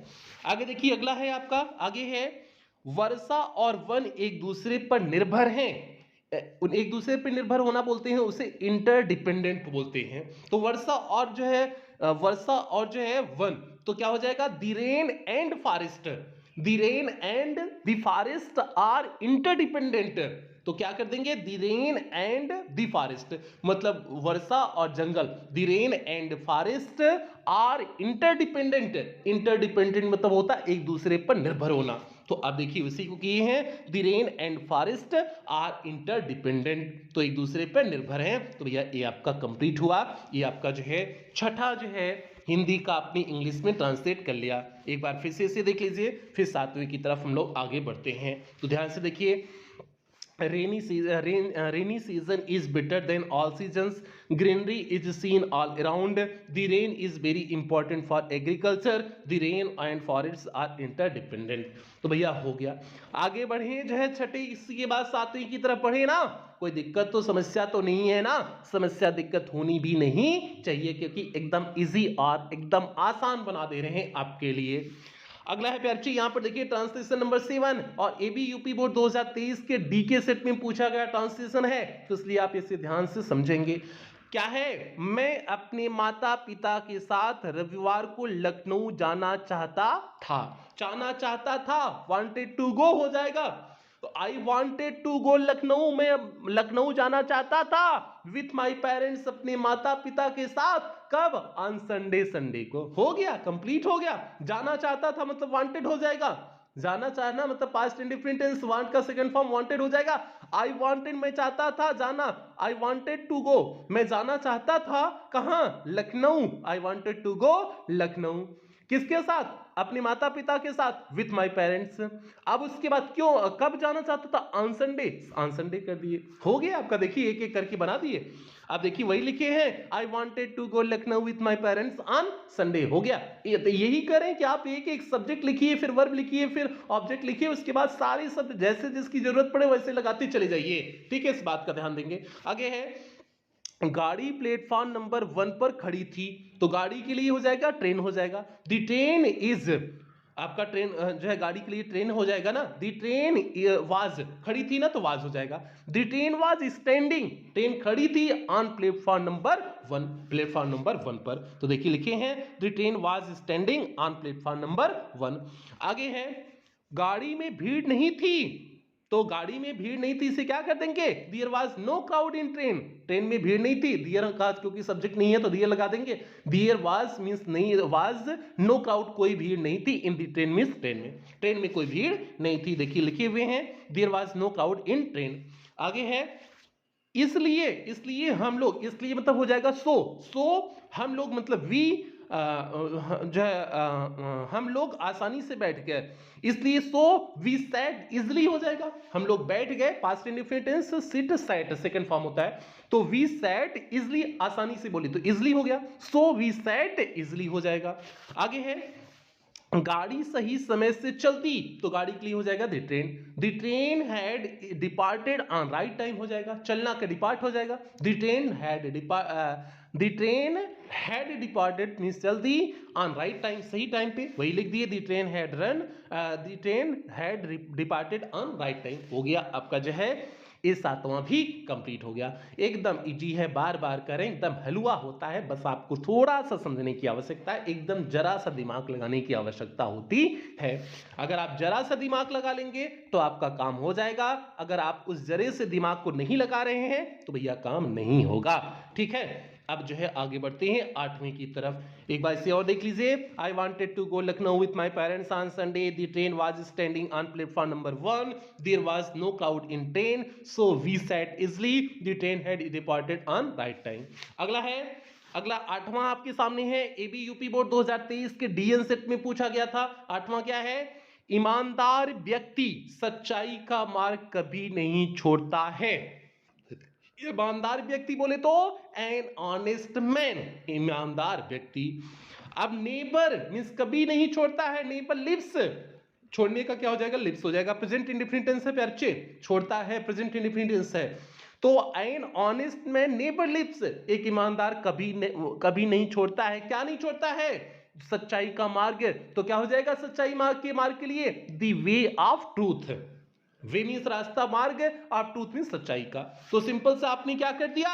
आगे देखिए अगला है आपका, आगे है वर्षा और वन एक दूसरे पर निर्भर हैं। एक दूसरे पर निर्भर होना बोलते हैं उसे इंटरडिपेंडेंट बोलते हैं। तो वर्षा और जो है वर्षा और जो है वन, तो क्या हो जाएगा? The rain and forest, the rain and the forest are interdependent. तो क्या कर देंगे? The rain and the forest मतलब वर्षा और जंगल, the rain and forest are interdependent. Interdependent मतलब होता है एक दूसरे पर निर्भर होना। तो आप देखिए उसी को किए हैं, the rain and forest are interdependent, तो एक दूसरे पर निर्भर हैं। तो भैया ये आपका कंप्लीट हुआ। ये आपका जो है छठा जो है हिंदी का आपने इंग्लिश में ट्रांसलेट कर लिया। एक बार फिर से इसे देख लीजिए, फिर सातवीं की तरफ हम लोग आगे बढ़ते हैं। तो ध्यान से देखिए, rainy season is better than all seasons. Greenery is seen all around. The rain is very important for agriculture. The rain and forests are interdependent. तो भैया हो गया। आगे बढ़े जो है छठे, इसके बाद सातवीं की तरफ पढ़े ना। कोई दिक्कत तो समस्या तो नहीं है ना, समस्या दिक्कत होनी भी नहीं चाहिए, क्योंकि एकदम इजी और एकदम आसान बना दे रहे हैं आपके लिए। अगला है प्यार जी, यहां पर देखिए ट्रांसलेशन नंबर 7 और एबी यूपी बोर्ड 2023 के डीके सेट में पूछा गया ट्रांसलेशन है, तो इसलिए आप इसे ध्यान से समझेंगे। क्या है, मैं अपने माता पिता के साथ रविवार को लखनऊ जाना चाहता था, वांटेड टू गो हो जाएगा। तो I wanted to go Lucknow, मैं लखनऊ जाना चाहता था विथ माई पेरेंट्स, अपने माता पिता के साथ। कब? ऑन संडे, संडे को। हो गया, कंप्लीट हो गया। जाना चाहता था मतलब वांटेड हो जाएगा, जाना चाहना मतलब पास्ट इंडेफिनिट टेंस, वांट का सेकंड फॉर्म वांटेड हो जाएगा। आई वांटेड मैं चाहता था जाना, आई वांटेड टू गो मैं जाना चाहता था कहां? Lucknow. I wanted to go Lucknow. किसके साथ? अपने माता पिता के साथ, विथ माई पेरेंट्स। अब उसके बाद क्यों, कब जाना चाहता था? ऑन संडे, ऑन संडे कर दिए। हो गया आपका, देखिए एक एक करके बना दिए। अब देखिए वही लिखे हैं, I wanted to go Lucknow with my parents on Sunday. हो गया। यही करें कि आप एक एक सब्जेक्ट लिखिए, फिर वर्ब लिखिए, फिर ऑब्जेक्ट लिखिए, उसके बाद सारे शब्द जैसे जिसकी जरूरत पड़े वैसे लगाते चले जाइए। ठीक है, इस बात का ध्यान देंगे। आगे है, गाड़ी प्लेटफॉर्म नंबर 1 पर खड़ी थी, तो गाड़ी के लिए हो जाएगा ट्रेन हो जाएगा। द ट्रेन इज, आपका ट्रेन जो है गाड़ी के लिए ट्रेन हो जाएगा ना। द ट्रेन वाज, खड़ी थी ना तो वाज हो जाएगा। The train was standing, train खड़ी थी on platform number 1, platform number 1 पर। तो देखिए लिखे हैं, the train was standing on platform number 1। आगे है, गाड़ी में भीड़ नहीं थी, तो गाड़ी में भीड़ नहीं थी इसे क्या कर देंगे? There was no crowd in train, train में भीड़ नहीं थी। देयर का क्योंकि सब्जेक्ट नहीं है तो देयर लगा देंगे। देयर वाज मींस नहीं, वाज नो क्राउड कोई भीड़ नहीं थी, in the train means train में कोई भीड़ नहीं थी। देखिए लिखे हुए हैं, there was no crowd in train. आगे है, इसलिए हम लोग, इसलिए मतलब हो जाएगा सो हम लोग मतलब वी जो है हम लोग आसानी से बैठ गए, इसलिए सो वी सैट इजली हो जाएगा। हम लोग बैठ गए, past indefinite tense sit sat second form होता है, तो वी सैट इजली आसानी से बोली तो इजली हो गया, सो वी सैट इजली हो जाएगा। आगे है, गाड़ी सही समय से चलती, तो गाड़ी के लिए हो जाएगा the train had departed on right time हो जाएगा, चलना का डिपार्ट हो जाएगा। The train had departed means चलती ऑन राइट टाइम, सही टाइम पे, वही लिख दिए। The train had departed on right time. हो गया आपका जो है ये 7वां भी कंप्लीट हो गया। एकदम इजी है, बार बार करें, एकदम हलवा होता है, बस आपको थोड़ा सा समझने की आवश्यकता है, एकदम जरा सा दिमाग लगाने की आवश्यकता होती है। अगर आप जरा सा दिमाग लगा लेंगे तो आपका काम हो जाएगा, अगर आप उस जरे से दिमाग को नहीं लगा रहे हैं तो भैया काम नहीं होगा। ठीक है, अब जो है आगे बढ़ते हैं 8वीं की तरफ। एक बार इसे और देख लीजिए, I wanted to go Lucknow with my parents on Sunday, the train was standing on platform number 1, there was no crowd in train, so we sat easily, the train had departed on right time. अगला 8वां आपके सामने है, AB UP board 2023 के DN set में पूछा गया था। 8वां क्या है, ईमानदार व्यक्ति सच्चाई का मार्ग कभी नहीं छोड़ता है। ईमानदार व्यक्ति बोले तो एन ऑनेस्ट मैन, ईमानदार व्यक्ति। अब नेबर मींस कभी नहीं छोड़ता है, नेबर लिव्स, छोड़ने का क्या हो जाएगा? लिव्स हो जाएगा। प्रेजेंट इंडेफिनिट टेंस है प्यारे, छोड़ता है प्रेजेंट इंडेफिनिट टेंस है, तो an honest man never leaves, एक ईमानदार कभी नहीं छोड़ता है। क्या नहीं छोड़ता है? सच्चाई का मार्ग। तो क्या हो जाएगा सच्चाई मार्ग के लिए? The way of truth, way means रास्ता, मार्ग, और ट्रूथ मीन्स सच्चाई का। तो सिंपल से आपने क्या कर दिया,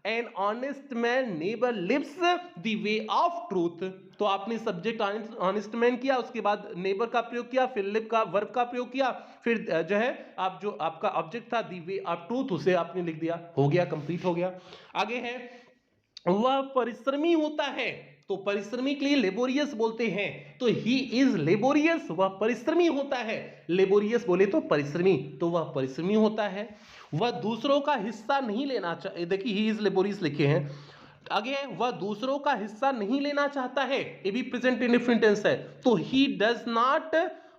an honest man never leaves the way of truth. तो आपने सब्जेक्ट ऑनेस्ट मैन किया, उसके बाद नेबर का प्रयोग किया, फिर लिव का वर्ब का प्रयोग किया, फिर जो है आप जो आपका ऑब्जेक्ट था द वे ऑफ ट्रूथ उसे आपने लिख दिया। हो गया, कंप्लीट हो गया। आगे है, वह परिश्रमी होता है, तो परिश्रमी के लिए लेबोरियस बोलते हैं, तो ही इज लेबोरियस, वह परिश्रमी होता है। लेबोरियस बोले तो परिश्रमी, तो वह परिश्रमी होता है। वह दूसरों का हिस्सा नहीं लेना चाहिए, देखिए ही इज लेबोरियस लिखे हैं। आगे वह दूसरों का हिस्सा नहीं लेना चाहता है, ये भी प्रेजेंट इंडेफिनिट टेंस है, तो ही does not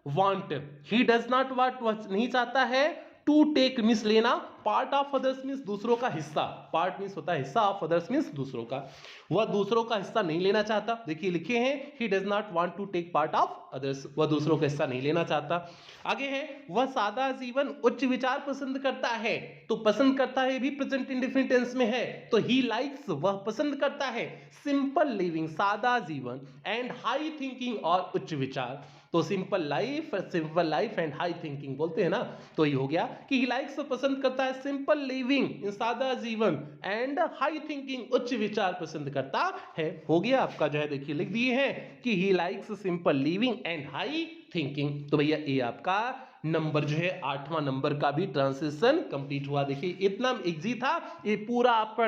want, he does not want, वह नहीं चाहता है टू टेक मींस लेना, पार्ट ऑफ अदर्स मींस दूसरों का हिस्सा, पार्ट मींस होता है हिस्सा, ऑफ अदर्स मींस दूसरों का, वह दूसरों का हिस्सा नहीं लेना चाहता। देखिए लिखे हैं he does not want to take part of others, वह दूसरों का हिस्सा नहीं लेना चाहता। आगे है वह सादा जीवन उच्च विचार पसंद करता है, तो पसंद करता है भी प्रेजेंट इंडेफिनिट टेंस में है, तो ही लाइक्स वह पसंद करता है सिंपल लिविंग सादा जीवन एंड हाई थिंकिंग और उच्च विचार, तो simple life and high thinking बोलते हैं ना, तो ये हो गया कि ही लाइक्स पसंद करता है सिंपल लिविंग सादा जीवन एंड हाई थिंकिंग उच्च विचार पसंद करता है। हो गया आपका जो है देखिए लिख दिए हैं कि he likes simple living and high thinking. तो भैया ये आपका नंबर जो है 8वां नंबर का भी ट्रांसलेशन कंप्लीट हुआ। देखिए इतना इजी था, ये पूरा आपका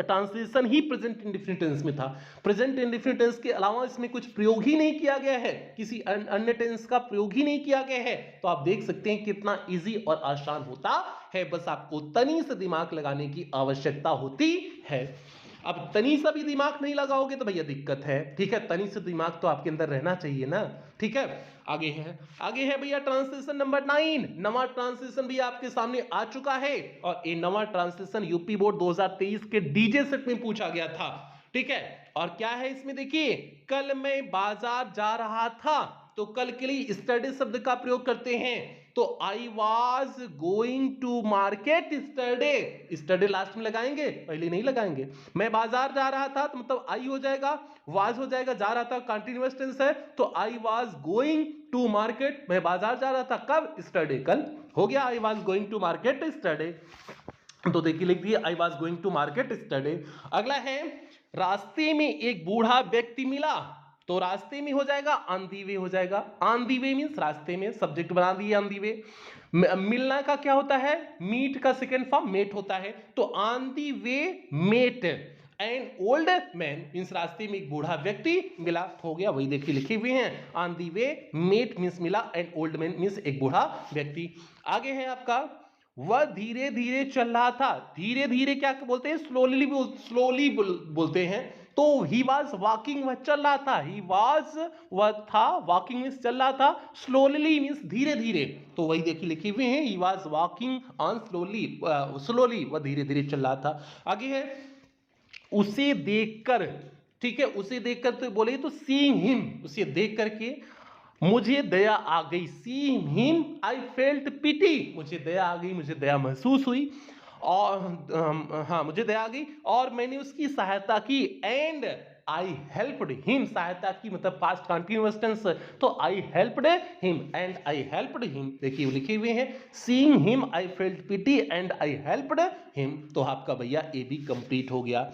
ट्रांसलेशन ही प्रेजेंट इंडेफिनिट टेंस में था। प्रेजेंट इंडेफिनिट टेंस के अलावा इसमें कुछ प्रयोग ही नहीं किया गया है, किसी अन्य टेंस का प्रयोग ही नहीं किया गया है, तो आप देख सकते हैं कितना इजी और आसान होता है। बस आपको तनी से दिमाग लगाने की आवश्यकता होती है। अब तनी सा भी दिमाग नहीं लगाओगे तो भैया दिक्कत है, ठीक है, तनी से दिमाग तो आपके अंदर रहना चाहिए ना, ठीक है। आगे है भैया ट्रांसलेशन नंबर 9, नवा ट्रांसलेशन भी आपके सामने आ चुका है, और ये नवा ट्रांसलेशन यूपी बोर्ड 2023 के डीजे सेट में पूछा गया था, ठीक है। और क्या है इसमें देखिए, कल मैं बाजार जा रहा था, तो कल के लिए स्टडी शब्द का प्रयोग करते हैं, तो I was going to market study, study last में लगाएंगे, पहले नहीं लगाएंगे। मैं बाजार जा रहा था तो मतलब आई हो जाएगा, वाज हो जाएगा, जा रहा था कंटिन्यूअस टेंस है, तो I was going to market, मैं बाजार जा रहा था कब, स्टडी, कल, हो गया I was going to market study. तो देखिए लिख दिए I was going to market study. अगला है रास्ते में एक बूढ़ा व्यक्ति मिला, तो रास्ते में हो जाएगा ऑन दी वे हो जाएगा, ऑन दी वे मींस रास्ते में, सब्जेक्ट बना दिए ऑन दी वे। मिलना का क्या होता है, मीट का सेकेंड फॉर्म मेट होता है, तो on the way met and old man means रास्ते में एक बूढ़ा व्यक्ति मिला, हो गया, वही देखिए लिखे हुए हैं on the way met means मिला एंड ओल्ड मैन मींस एक बूढ़ा व्यक्ति। आगे है आपका वह धीरे धीरे चल रहा था, धीरे धीरे क्या बोलते हैं, स्लोली बोलते हैं, तो ही वॉज वॉकिंग वह चल रहा था, ही वॉज वह था, वॉकिंग मीन्स चल रहा था, स्लोली मीन्स धीरे धीरे, तो वही देखिए लिखे हुए हैं he was walking on slowly वह धीरे धीरे चल रहा था। आगे है उसे देखकर, ठीक है, उसे देखकर तो बोले तो सीइंग हिम, उसे देख करके मुझे दया आ गई, सीइंग हिम आई फेल्ट पिटी, मुझे दया आ गई, मुझे दया महसूस हुई, और हाँ मुझे दया आ गई और मैंने उसकी सहायता की, एंड आई हेल्प्ड हिम, सहायता की मतलब पास्ट कंटिन्यूअस टेंस, तो I helped him and I helped him, देखिए लिखे हुए हैं seeing him I felt pity and I helped him. तो आपका भैया ए भी कंप्लीट हो गया,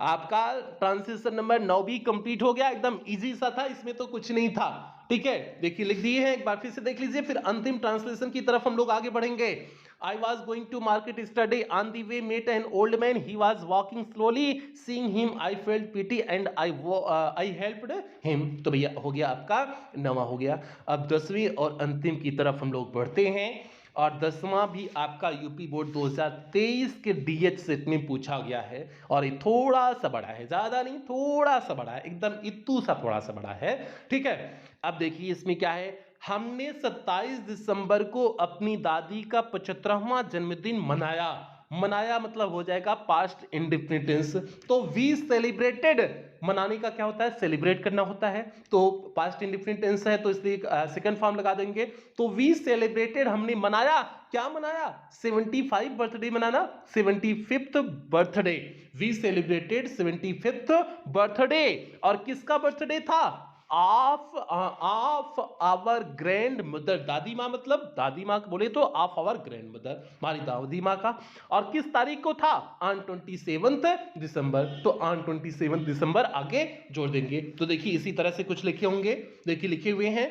आपका ट्रांसलेशन नंबर 9 भी कंप्लीट हो गया, एकदम इजी सा था, इसमें तो कुछ नहीं था, ठीक है। देखिए लिख दिए हैं, एक बार फिर से देख लीजिए, फिर अंतिम ट्रांसलेशन की तरफ हम लोग आगे बढ़ेंगे। I was going to market yesterday. On the way, met an old man. He was walking slowly. Seeing him, I felt pity and I helped him. तो भैया हो गया आपका 9वां हो गया। अब 10वीं और अंतिम की तरफ हम लोग बढ़ते हैं, और 10वां भी आपका यूपी बोर्ड 2023 के डीएच सेट में पूछा गया है, और ये थोड़ा सा बड़ा है, ज्यादा नहीं थोड़ा सा बड़ा है, एकदम इत्तू सा थोड़ा सा बड़ा है, ठीक है। अब देखिए इसमें क्या है, हमने 27 दिसंबर को अपनी दादी का 75वां जन्मदिन मनाया, मनाया मतलब हो जाएगा पास्ट इंडिफिनिटेंस, तो वी सेलिब्रेटेड, मनाने का क्या होता है, सेलिब्रेट करना होता है, तो पास्ट इंडिफिनिटेंस है तो इसलिए सेकंड फॉर्म लगा देंगे, तो वी सेलिब्रेटेड हमने मनाया, क्या मनाया, 75 बर्थडे मनाना, 75th birthday, we celebrated 75th birthday, और किसका बर्थडे था, ऑफ आवर ग्रैंड मदर, दादी माँ मतलब दादी माँ बोले तो ऑफ आवर ग्रैंड मदर, हमारी दादी माँ का, और किस तारीख को था, ऑन 27 दिसंबर, तो ऑन 27 दिसंबर आगे जोड़ देंगे। तो देखिए इसी तरह से कुछ लिखे होंगे, देखिए लिखे हुए हैं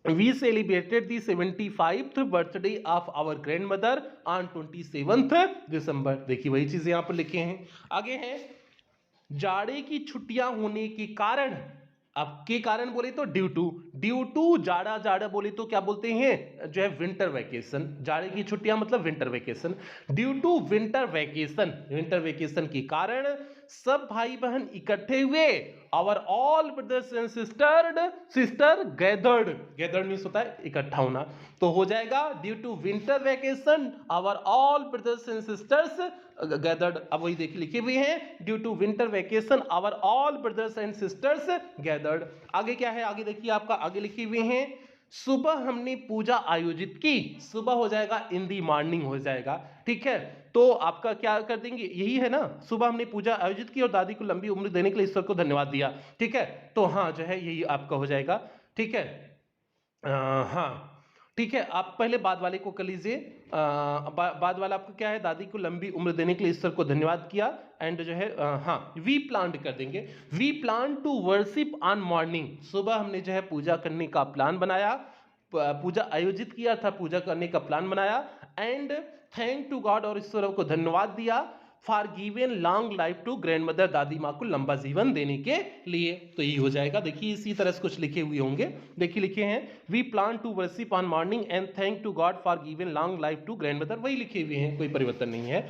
We celebrated the 75th birthday of our grandmother on 27th December। देखिए वही चीजें यहां पर लिखे हैं। आगे है जाड़े की छुट्टियां होने के कारण, अब के कारण बोले तो ड्यू टू जाड़ा, जाड़ा बोले तो क्या बोलते हैं जो है विंटर वैकेशन, जाड़े की छुट्टियां मतलब winter vacation, due to winter vacation, winter vacation के कारण सब भाई बहन इकट्ठे हुए, our all brothers and sister gathered means होता है इकट्ठा होना, तो हो जाएगा due to winter vacation our all brothers and sisters gathered. अब वही देखिए लिखे हुए हैं, due to winter vacation our all brothers and sisters gathered. आगे क्या है, आगे देखिए आपका आगे लिखे हुए हैं, सुबह हमने पूजा आयोजित की, सुबह हो जाएगा इन दी मॉर्निंग हो जाएगा, ठीक है। तो आपका क्या कर देंगे, यही है ना, सुबह हमने पूजा आयोजित की और दादी को लंबी उम्र देने के लिए ईश्वर को धन्यवाद दिया, ठीक है। तो हाँ जो है यही आपका हो जाएगा, ठीक है। हाँ ठीक है, आप पहले बाद वाले को कर लीजिए। बाद वाला आपका क्या है, दादी को लंबी उम्र देने के लिए ईश्वर को धन्यवाद किया, एंड जो है हाँ वी प्लान कर देंगे, we plan to worship on morning, सुबह हमने जो है पूजा करने का प्लान बनाया, पूजा आयोजित किया था, पूजा करने का प्लान बनाया, एंड थैंक टू गॉड, और ईश्वर को धन्यवाद दिया, for given long life to grandmother, दादी माँ को लंबा जीवन देने के लिए। तो ये हो जाएगा, देखिए इसी तरह से कुछ लिखे हुए होंगे, देखिए लिखे हैं we plan to worship on morning and thank to God for given long life to grandmother, वही लिखे हुए हैं, कोई परिवर्तन नहीं है।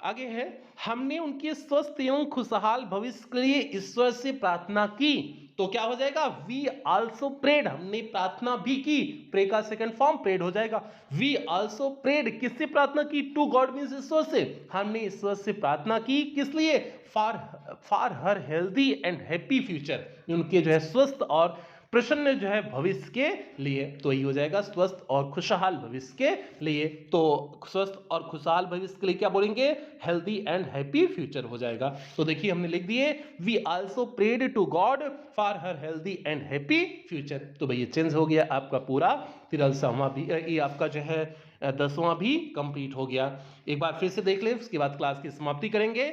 आगे है हमने उनके स्वस्थ एवं खुशहाल भविष्य के लिए ईश्वर से प्रार्थना की, तो क्या हो जाएगा, वी आल्सो प्रेड, हमने प्रार्थना भी की, प्रे का सेकंड फॉर्म प्रेड हो जाएगा, वी आल्सो प्रेड, किससे प्रार्थना की, टू गॉड मींस ईश्वर से, हमने ईश्वर से प्रार्थना की, किस लिए, for her healthy and happy future, उनके जो है स्वस्थ और प्रसन्न जो है भविष्य के लिए, तो ये हो जाएगा स्वस्थ और खुशहाल भविष्य के लिए। तो स्वस्थ और खुशहाल भविष्य के लिए क्या बोलेंगे, हेल्दी एंड हैप्पी फ्यूचर हो जाएगा। तो देखिए हमने लिख दिए we also prayed to God for her healthy and happy future. तो भैया चेंज हो गया आपका पूरा 13वां भी, ये आपका जो है 10वां भी कंप्लीट हो गया। एक बार फिर से देख ले, उसके बाद क्लास की समाप्ति करेंगे।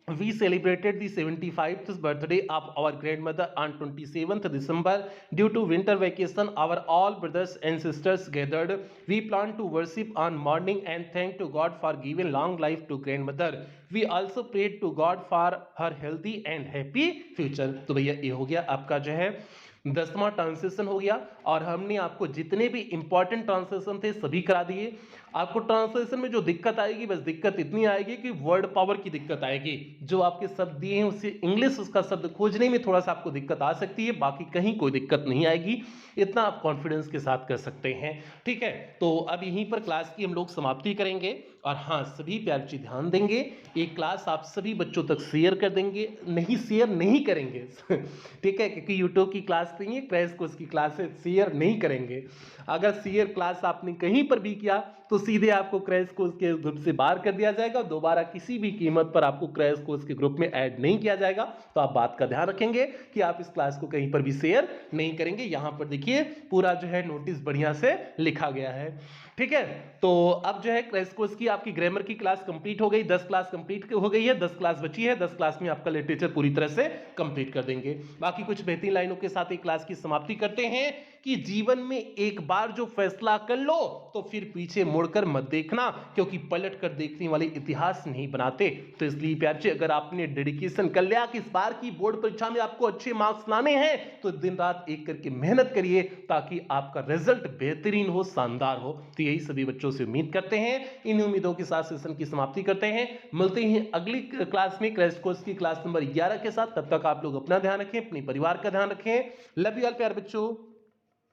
We celebrated the 75th birthday of our grandmother on 27th December. Due to winter vacation, our all brothers and sisters gathered. We planned to worship on morning and thank to God for giving long life to grandmother. We also prayed to God for her healthy and happy future. तो भैया ये हो गया आपका जो है 10वां translation हो गया, और हमने आपको जितने भी इंपॉर्टेंट ट्रांसलेशन थे सभी करा दिए। आपको ट्रांसलेशन में जो दिक्कत आएगी, बस दिक्कत इतनी आएगी कि वर्ड पावर की दिक्कत आएगी, जो आपके शब्द दिए हैं उससे इंग्लिश उसका शब्द खोजने में थोड़ा सा आपको दिक्कत आ सकती है, बाकी कहीं कोई दिक्कत नहीं आएगी, इतना आप कॉन्फिडेंस के साथ कर सकते हैं, ठीक है। तो अब यहीं पर क्लास की हम लोग समाप्ति करेंगे, और हाँ सभी प्यार बच्चे ध्यान देंगे, ये क्लास आप सभी बच्चों तक शेयर कर देंगे, नहीं शेयर नहीं करेंगे ठीक है, क्योंकि यूट्यूब की क्लास नहीं है, क्रैश कोर्स की क्लास है, शेयर नहीं करेंगे। अगर शेयर क्लास आपने कहीं पर भी किया तो सीधे आपको क्रैश कोर्स के ग्रुप से बाहर कर दिया जाएगा, दोबारा किसी भी कीमत पर आपको क्रैश कोर्स के ग्रुप में ऐड नहीं किया जाएगा। तो आप बात का ध्यान रखेंगे कि आप इस क्लास को कहीं पर भी शेयर नहीं करेंगे। यहाँ पर देखिए पूरा जो है नोटिस बढ़िया से लिखा गया है, ठीक है। तो अब जो है क्रैश कोर्स की आपकी ग्रामर की क्लास कंप्लीट हो गई, 10 क्लास कंप्लीट हो गई है, 10 क्लास बची है, 10 क्लास में आपका लिटरेचर पूरी तरह से कंप्लीट कर देंगे। बाकी कुछ बेहतरीन लाइनों के साथ एक क्लास की समाप्ति करते हैं कि जीवन में एक बार जो फैसला कर लो तो फिर पीछे मुड़कर मत देखना, क्योंकि पलट कर देखने वाले इतिहास नहीं बनाते। तो इसलिए प्यारे अगर आपने डेडिकेशन कर लिया कि इस बार की बोर्ड परीक्षा में आपको अच्छे मार्क्स लाने हैं, तो दिन रात एक करके मेहनत करिए ताकि आपका रिजल्ट बेहतरीन हो, शानदार हो। तो यही सभी बच्चों से उम्मीद करते हैं। इन उम्मीदों के साथ सेशन की समाप्ति करते हैं। मिलते हैं अगली क्लास में क्रैश कोर्स की क्लास नंबर 11 के साथ। तब तक आप लोग अपना ध्यान रखें, अपने परिवार का ध्यान रखें। लव यू ऑल प्यारे बच्चों।